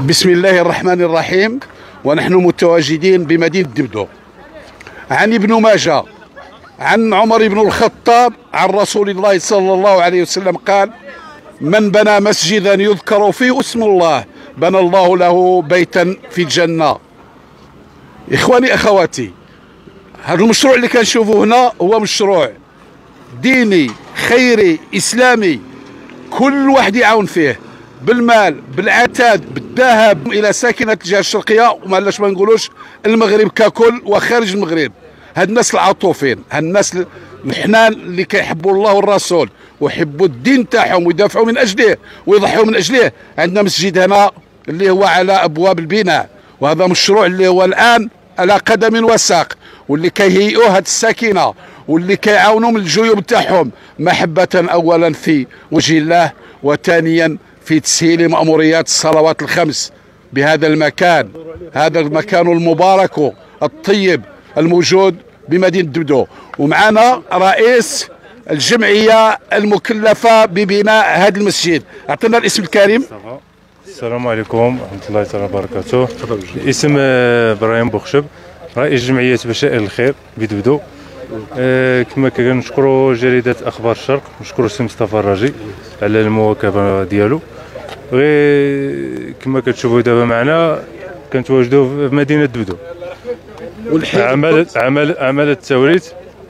بسم الله الرحمن الرحيم. ونحن متواجدين بمدينة دبدو. عن ابن ماجه عن عمر بن الخطاب عن رسول الله صلى الله عليه وسلم قال: من بنى مسجدا يذكر فيه اسم الله بنى الله له بيتا في الجنة. إخواني أخواتي، هذا المشروع اللي كنشوفوه هنا هو مشروع ديني خيري إسلامي، كل واحد يعاون فيه بالمال بالعتاد بالذهب الى ساكنه الجهه الشرقيه، ومالاش ما نقولوش المغرب ككل وخارج المغرب. هاد الناس العطوفين، هاد الناس الحنان اللي كيحبوا الله والرسول ويحبوا الدين تاعهم ويدافعوا من اجله ويضحوا من اجله. عندنا مسجد هنا اللي هو على ابواب البناء، وهذا مشروع اللي هو الان على قدم وساق، واللي كيهيئوا هاد الساكنه واللي كيعاونوا من الجيوب تاعهم محبه اولا في وجه الله، وثانيا في تسهيل مأموريات الصلوات الخمس بهذا المكان، هذا المكان المبارك الطيب الموجود بمدينة دبدو. ومعنا رئيس الجمعية المكلفة ببناء هذا المسجد. أعطينا الاسم الكريم. السلام عليكم ورحمة الله تعالى وبركاته. اسم إبراهيم بوخشب، رئيس جمعية بشائر الخير بدبدو. كما كنشكروا جريدة أخبار الشرق، نشكروا السي مصطفى الراجي على المواكبة ديالو. كما كتشوفوا دابا معنا كنتواجدوا في مدينة دبدو، عمل التوريث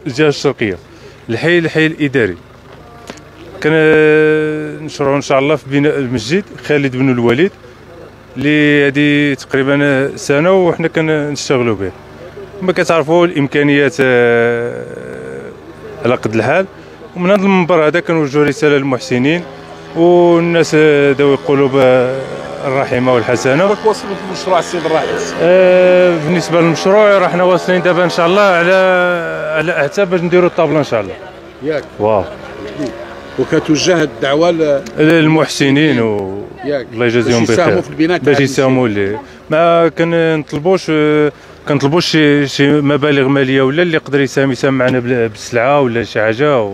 الجهة الشرقية، الحي الإداري. كنشرعوا إن شاء الله في بناء المسجد خالد بن الوليد اللي هذه تقريبا سنة وحنا كنشتغلوا به. كما كتعرفوا الامكانيات على قد الحال، ومن هذا المنبر هذا كنوجهوا رساله للمحسنين والناس ذوي القلوب الرحيمه والحسنه. وصلت المشروع السيد الرئيس؟ بالنسبه للمشروع راه حنا واصلين دابا ان شاء الله على اعتاب باش نديروا الطابله ان شاء الله. ياك واو. وكتوجه الدعوه للمحسنين الله يجازيهم بخير باش يساهموا لي. ما كنطلبوش شي مبالغ ماليه ولا اللي يقدر يساهم معنا بالسلعه ولا شي حاجه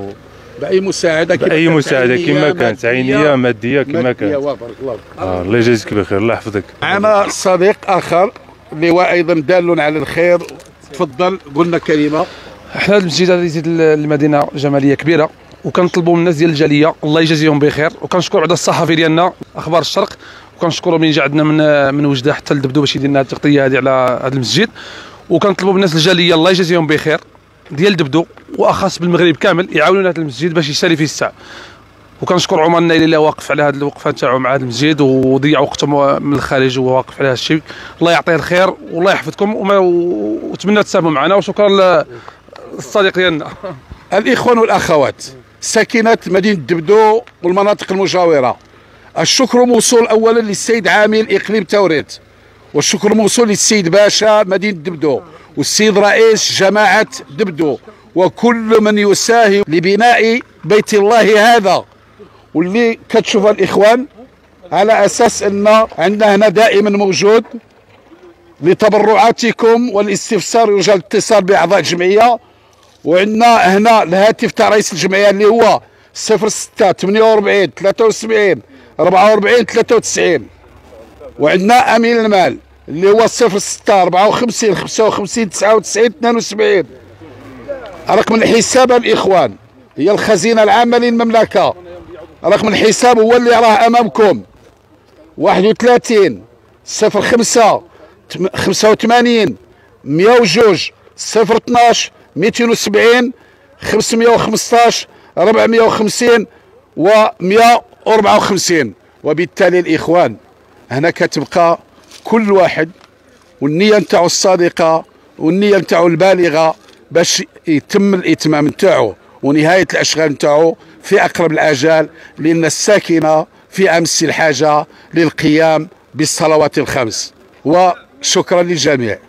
باي مساعده كما كانت عينيه ماديه كما كانت. الله يجازيك بخير، الله يحفظك. معنا صديق اخر اللي هو ايضا دال على الخير. تفضل قلنا كلمه. حنا المسجد هذا يزيد المدينه جماليه كبيره، وكنطلبوا من الناس ديال الجاليه الله يجازيهم بخير، وكنشكر عدا الصحفي ديالنا اخبار الشرق، وكنشكروا من جا عندنا من وجده حتى لدبدو باش يدير لنا التغطيه هذه على هذا المسجد. وكنطلبوا من الناس الجاليه الله يجازيهم بخير ديال دبدو واخص بالمغرب كامل يعاونونا هذا المسجد باش يسالي فيه الساعه. وكنشكر عمر النايلي اللي واقف على هذه الوقفه تاعو مع هذا المسجد وضيع وقته من الخارج وهو واقف على هذا الشيء. الله يعطيه الخير والله يحفظكم، واتمنى تساهموا معنا، وشكرا للصديق ديالنا. الاخوان والاخوات ساكنه مدينه دبدو والمناطق المجاوره، الشكر موصول اولا للسيد عامل اقليم توريت، والشكر موصول للسيد باشا مدينه دبدو، والسيد رئيس جماعه دبدو، وكل من يساهم لبناء بيت الله هذا. واللي كتشوف الاخوان على اساس ان عندنا هنا دائما موجود لتبرعاتكم والاستفسار يرجى الاتصال باعضاء الجمعيه. وعندنا هنا الهاتف تاع رئيس الجمعيه اللي هو 06 48 73 44 93، وعندنا امين المال اللي هو 06 54 55 99 72. رقم الحساب الاخوان هي الخزينه العامه للمملكه، رقم الحساب هو اللي راه امامكم 31 05 85 102 012 270 515 450 و 154. وبالتالي الاخوان هنا كتبقى كل واحد والنيه نتاعو الصادقه والنيه نتاعو البالغه باش يتم الاتمام نتاعو ونهايه الاشغال نتاعو في اقرب الاجال، لان الساكنه في امس الحاجه للقيام بالصلوات الخمس. وشكرا للجميع.